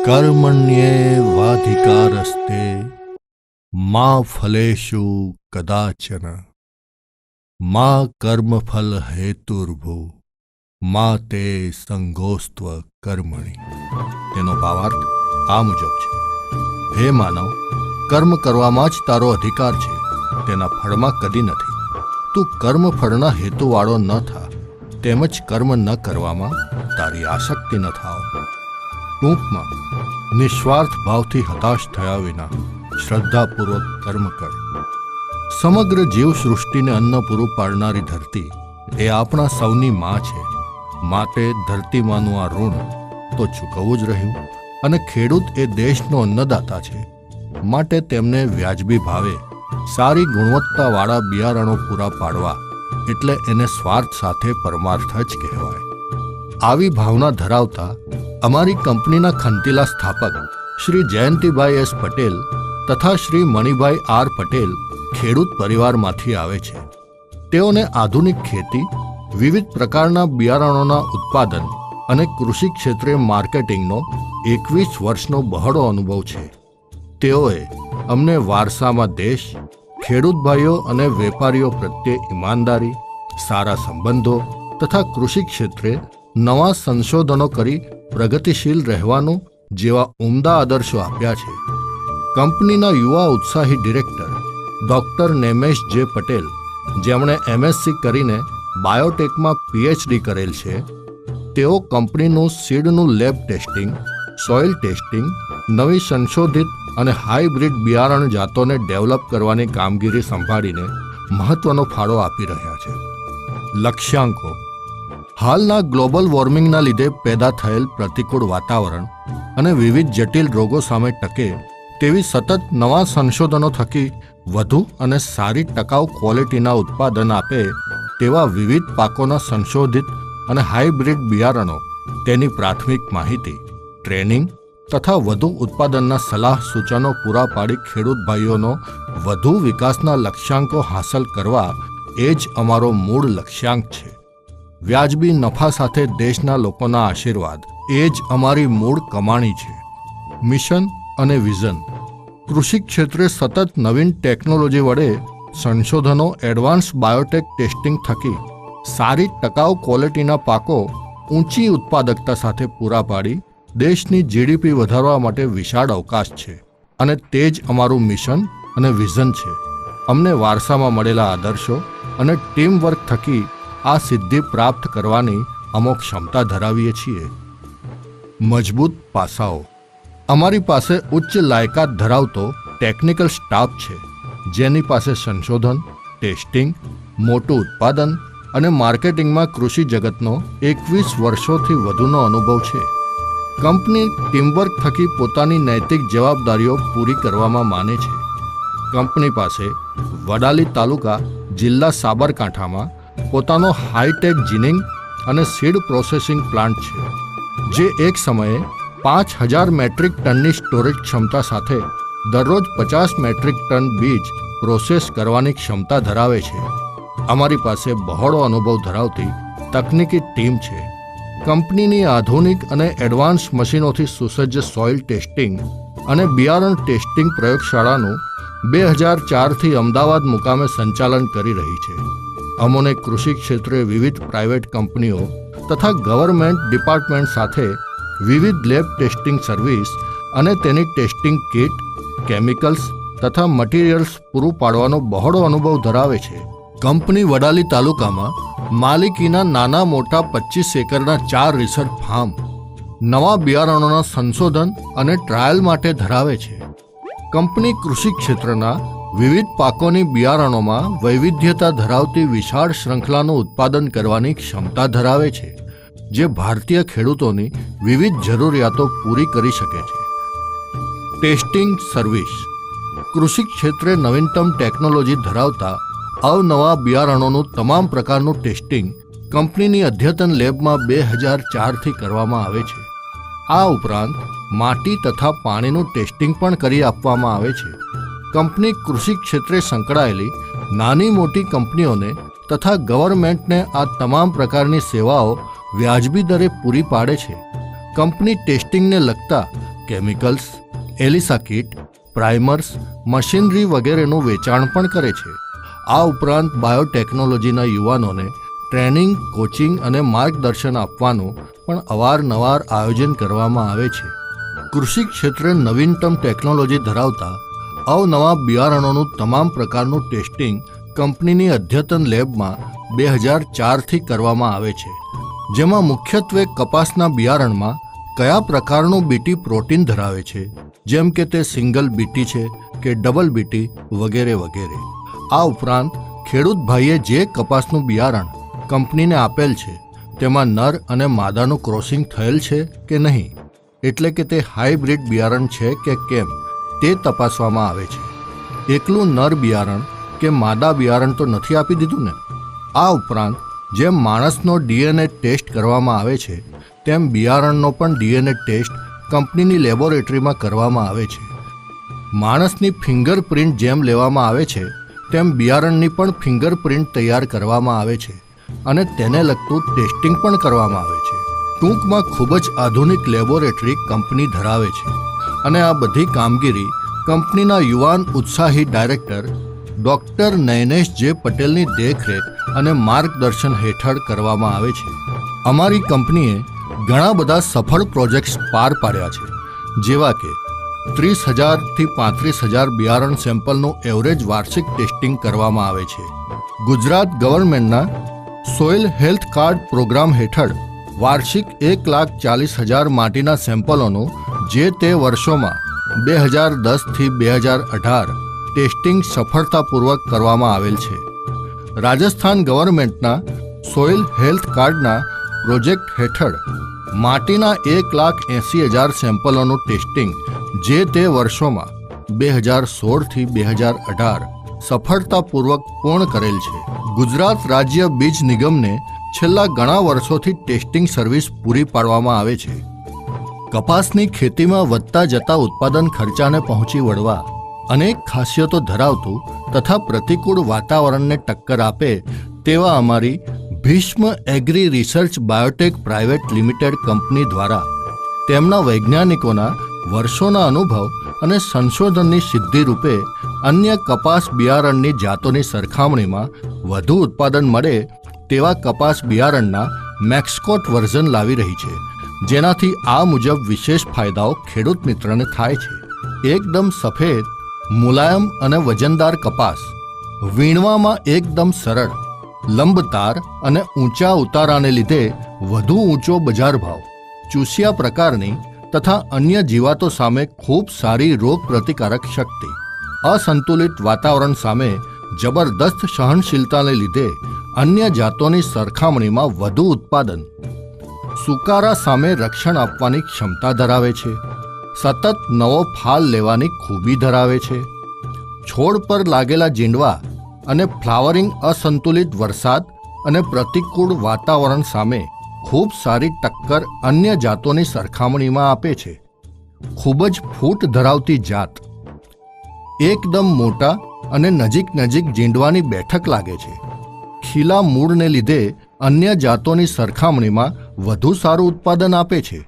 कर्मण्येवाधिकारस्ते मा फलेषु कदाचन मा कर्मफल हेतुर्भु मा તે સંગોસ્ત્વ કર્મણિ. તેનો ભાવાર્થ આ મુજબ છે: હે માનવ, કર્મ કરવામાં જ તારો અધિકાર છે, તેના ફળમાં કદી નથી. તું કર્મફળના હેતુવાળો ન થા, તેમજ કર્મ ન કરવામાં તારી આસક્તિ ન થાવ. ટૂંકમાં, નિસ્વાર્થ ભાવથી હતાશ થયા વિના શ્રદ્ધાપૂર્વક કર્મ કર. સમગ્ર જીવસૃષ્ટિને અન્ન પૂરું પાડનારી ધરતી એ આપણા સૌની માં છે. માટે ધરતીમાંનું આ ઋણ તો ચૂકવવું જ રહ્યું. અને ખેડૂત એ દેશનો અન્નદાતા છે, માટે તેમને વ્યાજબી ભાવે સારી ગુણવત્તાવાળા બિયારણો પૂરા પાડવા એટલે એને સ્વાર્થ સાથે પરમાર્થ જ કહેવાય. આવી ભાવના ધરાવતા અમારી કંપનીના ખંતીલા સ્થાપક શ્રી જયંતિભાઈ એસ પટેલ તથા શ્રી મણિભાઈ આર પટેલ ખેડૂત પરિવારમાંથી આવે છે. તેઓને આધુનિક ખેતી, વિવિધ પ્રકારના બિયારણોના ઉત્પાદન અને કૃષિ ક્ષેત્રે માર્કેટિંગનો 21 વર્ષનો બહોળો અનુભવ છે. તેઓએ અમને વારસામાં દેશ, ખેડૂત ભાઈઓ અને વેપારીઓ પ્રત્યે ઈમાનદારી, સારા સંબંધો તથા કૃષિ ક્ષેત્રે નવા સંશોધનો કરી પ્રગતિશીલ રહેવાનું જેવા ઉમદા આદર્શો આપ્યા છે. કંપનીના યુવા ઉત્સાહી ડિરેક્ટર ડૉક્ટર નેમેશ જે પટેલ, જેમણે MSc કરીને બાયોટેકમાં PhD કરેલ છે, તેઓ કંપનીનું સીડનું લેબ ટેસ્ટિંગ, સોઇલ ટેસ્ટિંગ, નવી સંશોધિત અને હાઇબ્રિડ બિયારણ જાતોને ડેવલપ કરવાની કામગીરી સંભાળીને મહત્વનો ફાળો આપી રહ્યા છે. લક્ષ્યાંકો: હાલના ગ્લોબલ વોર્મિંગના લીધે પેદા થયેલ પ્રતિકૂળ વાતાવરણ અને વિવિધ જટિલ રોગો સામે ટકે તેવી સતત નવા સંશોધનો થકી વધુ અને સારી ટકાઉ ક્વોલિટીના ઉત્પાદન આપે તેવા વિવિધ પાકોના સંશોધિત અને હાઇબ્રિડ બિયારણો, તેની પ્રાથમિક માહિતી, ટ્રેનિંગ તથા વધુ ઉત્પાદનના સલાહ સૂચનો પૂરા પાડી ખેડૂત ભાઈઓનો વધુ વિકાસના લક્ષ્યાંકો હાંસલ કરવા એ જ અમારો મૂળ લક્ષ્યાંક છે. વ્યાજબી નફા સાથે દેશના લોકોના આશીર્વાદ એ જ અમારી મૂળ કમાણી છે. મિશન અને વિઝન: કૃષિ ક્ષેત્રે સતત નવીન ટેકનોલોજી વડે સંશોધનો, એડવાન્સ બાયોટેક ટેસ્ટિંગ થકી સારી ટકાઉ ક્વોલિટીના પાકો ઊંચી ઉત્પાદકતા સાથે પૂરા પાડી દેશની GDP વધારવા માટે વિશાળ અવકાશ છે. અને તે જ અમારું મિશન અને વિઝન છે. અમને વારસામાં મળેલા આદર્શો અને ટીમવર્ક થકી આ સિદ્ધિ પ્રાપ્ત કરવાની અમોક ક્ષમતા ધરાવીએ છીએ. મજબૂત પાસાઓ: અમારી પાસે ઉચ્ચ લાયકાત ધરાવતો ટેકનિકલ સ્ટાફ છે, જેની પાસે સંશોધન, ટેસ્ટિંગ, મોટું ઉત્પાદન અને માર્કેટિંગમાં કૃષિ જગતનો 21 વર્ષોથી વધુનો અનુભવ છે. કંપની ટીમવર્ક થકી પોતાની નૈતિક જવાબદારીઓ પૂરી કરવામાં માને છે. કંપની પાસે વડાલી તાલુકા, જિલ્લા સાબરકાંઠામાં પોતાનો હાઈટેક જીનિંગ અને સીડ પ્રોસેસિંગ પ્લાન્ટ છે, જે એક સમયે 5000 મેટ્રિક ટનની સ્ટોરેજ ક્ષમતા સાથે દરરોજ 50 મેટ્રિક ટન બીજ પ્રોસેસ કરવાની ક્ષમતા ધરાવે છે. અમારી પાસે બહોળો અનુભવ ધરાવતી તકનીકી ટીમ છે. કંપનીની આધુનિક અને એડવાન્સ મશીનોથી સુસજ્જ સોઇલ ટેસ્ટિંગ અને બિયારણ ટેસ્ટિંગ પ્રયોગશાળાનું 2004થી અમદાવાદ મુકામે સંચાલન કરી રહી છે. અમોને કૃષિ ક્ષેત્રે વિવિધ પ્રાઇવેટ કંપનીઓ તથા ગવર્મેન્ટ ડિપાર્ટમેન્ટ સાથે વિવિધ લેબ ટેસ્ટિંગ સર્વિસ અને તેની ટેસ્ટિંગ કિટ, કેમિકલ્સ તથા મટીરિયલ્સ પૂરું પાડવાનો બહોળો અનુભવ ધરાવે છે. કંપની વડાલી તાલુકામાં માલિકીના નાના મોટા 25 એકરના 4 રિસર્ચ ફાર્મ, નવા બિયારણોના સંશોધન અને ટ્રાયલ માટે ધરાવે છે. કંપની કૃષિ ક્ષેત્રના વિવિધ પાકોની બિયારણોમાં વૈવિધ્યતા ધરાવતી વિશાળ શૃંખલાનું ઉત્પાદન કરવાની ક્ષમતા ધરાવે છે, જે ભારતીય ખેડૂતોની વિવિધ જરૂરિયાતો પૂરી કરી શકે છે. ટેસ્ટિંગ સર્વિસ: કૃષિ ક્ષેત્રે નવીનતમ ટેકનોલોજી ધરાવતા અવનવા બિયારણોનું તમામ પ્રકારનું ટેસ્ટિંગ કંપનીની અદ્યતન લેબમાં 2004થી કરવામાં આવે છે. આ ઉપરાંત માટી તથા પાણીનું ટેસ્ટિંગ પણ કરી આપવામાં આવે છે. કંપની કૃષિ ક્ષેત્રે સંકળાયેલી નાની મોટી કંપનીઓને તથા ગવર્મેન્ટને આ તમામ પ્રકારની સેવાઓ વ્યાજબી દરે પૂરી પાડે છે. કંપની ટેસ્ટિંગને લગતા chemicals, Alisa kit, primers, machinery વગેરેનું વેચાણ પણ કરે છે. આ ઉપરાંત બાયોટેકનોલોજીના યુવાનોને ટ્રેનિંગ, કોચિંગ અને માર્ગદર્શન આપવાનું પણ અવારનવાર આયોજન કરવામાં આવે છે. કૃષિ ક્ષેત્રે નવીનતમ ટેકનોલોજી ધરાવતા અવનવા બિયારણોનું તમામ પ્રકારનું ટેસ્ટિંગ કંપનીની અદ્યતન લેબમાં 2004થી કરવામાં આવે છે, જેમાં મુખ્યત્વે કપાસના બિયારણમાં કયા પ્રકારનું બીટી પ્રોટીન ધરાવે છે, જેમ કે તે સિંગલ બીટી છે કે ડબલ બીટી વગેરે વગેરે. આ ઉપરાંત ખેડૂત ભાઈએ જે કપાસનું બિયારણ કંપનીને આપેલ છે તેમાં નર અને માદાનું ક્રોસિંગ થયેલ છે કે નહીં, એટલે કે તે હાઇબ્રિડ બિયારણ છે કે કેમ તે તપાસવામાં આવે છે. એકલું નર બિયારણ કે માદા બિયારણ તો નથી આપી દીધું ને. આ ઉપરાંત જેમ માણસનો ડીએનએ ટેસ્ટ કરવામાં આવે છે તેમ બિયારણનો પણ ડીએનએ ટેસ્ટ કંપનીની લેબોરેટરીમાં કરવામાં આવે છે. માણસની ફિંગરપ્રિન્ટ જેમ લેવામાં આવે છે તેમ બિયારણની પણ ફિંગરપ્રિન્ટ તૈયાર કરવામાં આવે છે અને તેને લગતું ટેસ્ટિંગ પણ કરવામાં આવે છે. ટૂંકમાં ખૂબ જ આધુનિક લેબોરેટરી કંપની ધરાવે છે અને આ બધી કામગીરી કંપનીના યુવાન ઉત્સાહી ડાયરેક્ટર ડૉક્ટર નૈનેશ જે પટેલની દેખરેખ અને માર્ગદર્શન હેઠળ કરવામાં આવે છે. અમારી કંપનીએ ઘણા બધા સફળ પ્રોજેક્ટ્સ પાર પાડ્યા છે, જેવા કે 30,000થી 35,000 બિયારણ સેમ્પલનું એવરેજ વાર્ષિક ટેસ્ટિંગ કરવામાં આવે છે. ગુજરાત ગવર્મેન્ટના સોઇલ હેલ્થ કાર્ડ પ્રોગ્રામ હેઠળ વાર્ષિક 1,40,000 માટીના સેમ્પલોનું જે તે વર્ષોમાં 2010થી 2018 ટેસ્ટિંગ સફળતાપૂર્વક કરવામાં આવેલ છે. રાજસ્થાન ગવર્મેન્ટના સોઇલ હેલ્થ કાર્ડના પ્રોજેક્ટ હેઠળ માટીના 1,80,000 સેમ્પલોનું ટેસ્ટિંગ જે તે વર્ષોમાં 2016થી 2018 સફળતાપૂર્વક પૂર્ણ કરેલ છે. ગુજરાત રાજ્ય બીજ નિગમને છેલ્લા ઘણા વર્ષોથી ટેસ્ટિંગ સર્વિસ પૂરી પાડવામાં આવે છે. કપાસની ખેતીમાં વધતા જતા ઉત્પાદન ખર્ચાને પહોંચી વળવા અનેક ખાસિયતો ધરાવતું તથા પ્રતિકૂળ વાતાવરણને ટક્કર આપે તેવા અમારી Bhishma agri research biotech private limited company દ્વારા તેમના વૈજ્ઞાનિકોના વર્ષોના અનુભવ અને સંશોધનની સિદ્ધિ રૂપે અન્ય કપાસ બિયારણની જાતોની સરખામણીમાં વધુ ઉત્પાદન મળે તેવા કપાસ બિયારણના મેક્સકોટ વર્ઝન લાવી રહી છે, જેનાથી આ મુજબ વિશેષ ફાયદાઓ ખેડૂત મિત્રને થાય છે. એકદમ સફેદ, મુલાયમ અને વજનદાર કપાસ, વીણવામાં એકદમ સરળ, લંબતાર અને ઊંચા ઉતારાને લીધે વધુ ઊંચો બજાર ભાવ, ચૂસિયા પ્રકારની તથા અન્ય જીવાતો સામે ખૂબ સારી રોગ પ્રતિકારક શક્તિ, અસંતુલિત વાતાવરણ સામે જબરદસ્ત સહનશીલતાને લીધે અન્ય જાતોની સરખામણીમાં વધુ ઉત્પાદન, સુકારા સામે રક્ષણ આપવાની ક્ષમતા ધરાવે છે, સતત નવો ફાલ લેવાની ખૂબી ધરાવે છે, છોડ પર લાગેલા જીંડવા અને ફ્લાવરિંગ અસંતુલિત વરસાદ અને પ્રતિકૂળ વાતાવરણ સામે ખૂબ સારી ટક્કર અન્ય જાતોની સરખામણીમાં આપે છે. ખૂબ જ ફૂટ ધરાવતી જાત, એકદમ મોટા અને નજીક નજીક જીંડવાની બેઠક લાગે છે, ખીલા મૂળને લીધે અન્ય જાતોની સરખામણીમાં વધુ સારું ઉત્પાદન આપે છે.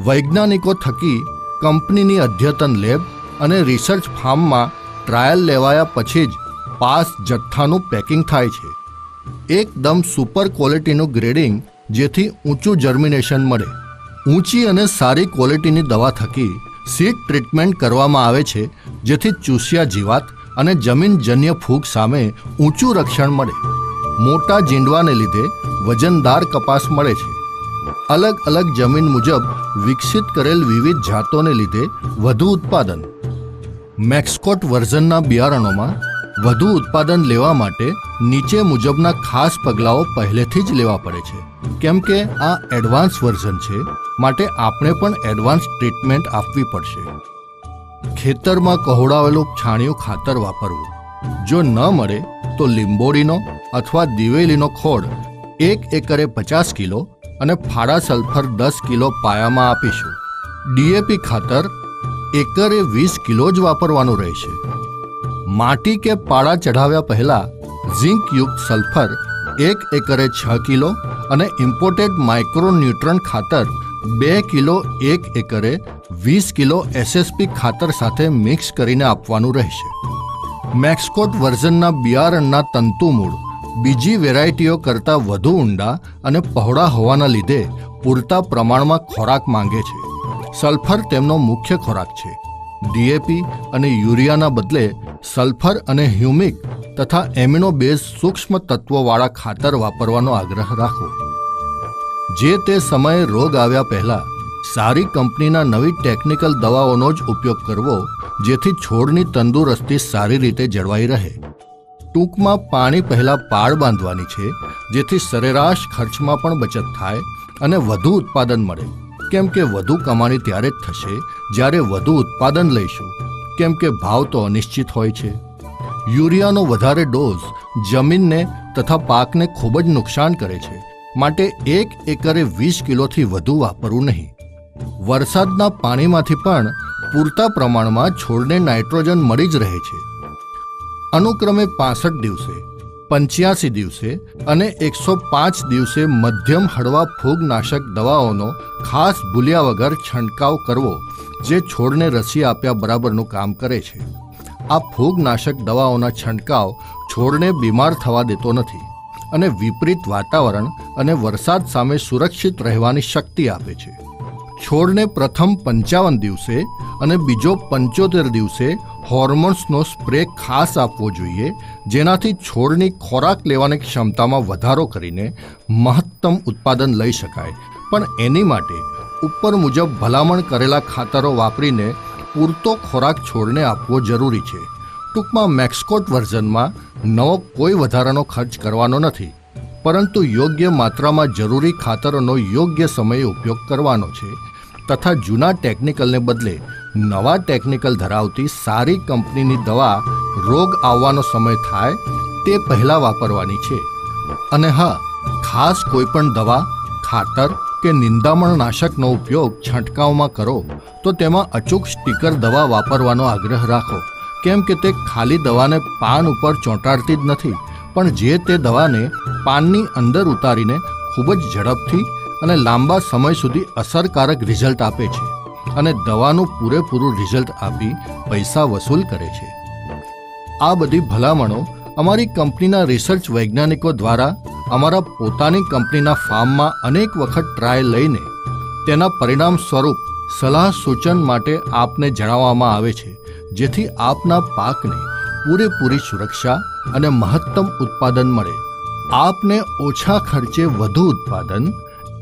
વૈજ્ઞાનિકો થકી કંપનીની અદ્યતન લેબ અને રિસર્ચ ફાર્મમાં ટ્રાયલ લેવાયા પછી જ પાસ જથ્થાનું પેકિંગ થાય છે. એકદમ સુપર ક્વોલિટીનું ગ્રેડિંગ, જેથી ઊંચું જર્મિનેશન મળે. ઊંચી અને સારી ક્વોલિટીની દવા થકી સીડ ટ્રીટમેન્ટ કરવામાં આવે છે, જેથી ચૂસિયા જીવાત અને જમીનજન્ય ફૂગ સામે ઊંચું રક્ષણ મળે. મોટા જીંડવાને લીધે વજનદાર કપાસ મળે છે. અલગ અલગ જમીન મુજબ વિકસિત કરેલ વિવિધ જાતોને લીધે વધુ ઉત્પાદન. મેક્સકોટ વર્ઝનના બિયારણોમાં વધુ ઉત્પાદન લેવા માટે નીચે મુજબના ખાસ પગલાઓ પહેલેથી જ લેવા પડે છે. કેમ કે આ એડવાન્સ વર્ઝન છે, માટે આપણે પણ એડવાન્સ ટ્રીટમેન્ટ આપવી પડશે. ખેતરમાં કહોડાવેલું છાણિયું ખાતર વાપરવું. જો ન મળે તો લીંબોડીનો અથવા દિવેલીનો ખોળ 1 એકરે 50 કિલો અને ફાડા સલ્ફર 10 કિલો પાયામાં આપીશું. ડીએપી ખાતર એકરે 20 કિલો જ વાપરવાનું રહેશે. માટી કે પાડા ચઢાવ્યા પહેલા ઝીંકયુક્ત સલ્ફર 1 એકરે 6 કિલો અને ઇમ્પોર્ટેડ માઇક્રોન્યુટ્રન્ટ ખાતર 2 કિલો 1 એકરે 20 કિલો SSP ખાતર સાથે મિક્સ કરીને આપવાનું રહેશે. મેક્સકોટ વર્ઝનના બિયારણના તંતુમૂળ બીજી વેરાયટીઓ કરતાં વધુ ઊંડા અને પહોળા હોવાના લીધે પૂરતા પ્રમાણમાં ખોરાક માંગે છે. સલ્ફર તેમનો મુખ્ય ખોરાક છે. DAP અને યુરિયાના બદલે સલ્ફર અને હ્યુમિક તથા એમિનો બેઝ સૂક્ષ્મ તત્વોવાળા ખાતર વાપરવાનો આગ્રહ રાખો. જે તે સમયે રોગ આવ્યા પહેલાં સારી કંપનીના નવી ટેકનિકલ દવાઓનો જ ઉપયોગ કરવો, જેથી છોડની તંદુરસ્તી સારી રીતે જળવાઈ રહે. ટૂંકમાં પાણી પહેલાં પાળ બાંધવાની છે, જેથી સરેરાશ ખર્ચમાં પણ બચત થાય અને વધુ ઉત્પાદન મળે. કેમ કે વધુ કમાણી ત્યારે જ થશે જ્યારે વધુ ઉત્પાદન લઈશું, કેમ કે ભાવ તો અનિશ્ચિત હોય છે. યુરિયાનો વધારે ડોઝ જમીનને તથા પાકને ખૂબ જ નુકસાન કરે છે, માટે 1 એકરે 20 કિલોથી વધુ વાપરવું નહીં. વરસાદના પાણીમાંથી પણ પૂરતા પ્રમાણમાં છોડને નાઇટ્રોજન મળી જ રહે છે. અનુક્રમે 65 દિવસે, 85 દિવસે અને 105 દિવસે મધ્યમ હળવા ફૂગનાશક દવાઓનો ખાસ ભૂલ્યા વગર છંટકાવ કરવો, જે છોડને રસી આપ્યા બરાબરનું કામ કરે છે. આ ફૂગનાશક દવાઓના છંટકાવ છોડને બીમાર થવા દેતો નથી અને વિપરીત વાતાવરણ અને વરસાદ સામે સુરક્ષિત રહેવાની શક્તિ આપે છે. છોડને પ્રથમ 55 દિવસે અને બીજો 75 દિવસે હોર્મોન્સનો સ્પ્રે ખાસ આપવો જોઈએ, જેનાથી છોડની ખોરાક લેવાની ક્ષમતામાં વધારો કરીને મહત્તમ ઉત્પાદન લઈ શકાય. પણ એની માટે ઉપર મુજબ ભલામણ કરેલા ખાતરો વાપરીને પૂરતો ખોરાક છોડને આપવો જરૂરી છે. ટૂંકમાં મેક્સકોટ વર્ઝનમાં નવો કોઈ વધારાનો ખર્ચ કરવાનો નથી, પરંતુ યોગ્ય માત્રામાં જરૂરી ખાતરોનો યોગ્ય સમયે ઉપયોગ કરવાનો છે તથા જૂના ટેકનિકલને બદલે નવા ટેકનિકલ ધરાવતી સારી કંપનીની દવા રોગ આવવાનો સમય થાય તે પહેલાં વાપરવાની છે. અને હા, ખાસ કોઈપણ દવા, ખાતર કે નિંદામણનાશકનો ઉપયોગ છંટકાવમાં કરો તો તેમાં અચૂક સ્ટીકર દવા વાપરવાનો આગ્રહ રાખો, કેમ કે તે ખાલી દવાને પાન ઉપર ચોંટાડતી જ નથી, પણ જે તે દવાને પાનની અંદર ઉતારીને ખૂબ જ ઝડપથી અને લાંબા સમય સુધી અસરકારક રિઝલ્ટ આપે છે અને દવાનું પૂરેપૂરું રિઝલ્ટ આપી પૈસા વસૂલ કરે છે. આ બધી ભલામણો અમારી કંપનીના રિસર્ચ વૈજ્ઞાનિકો દ્વારા અમારા પોતાની કંપનીના ફાર્મમાં અનેક વખત ટ્રાયલ લઈને તેના પરિણામ સ્વરૂપ સલાહ સૂચન માટે આપને જણાવવામાં આવે છે, જેથી આપના પાકને પૂરેપૂરી સુરક્ષા અને મહત્તમ ઉત્પાદન મળે. આપને ઓછા ખર્ચે વધુ ઉત્પાદન,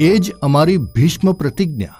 એ જ અમારી ભીષ્મ પ્રતિજ્ઞા.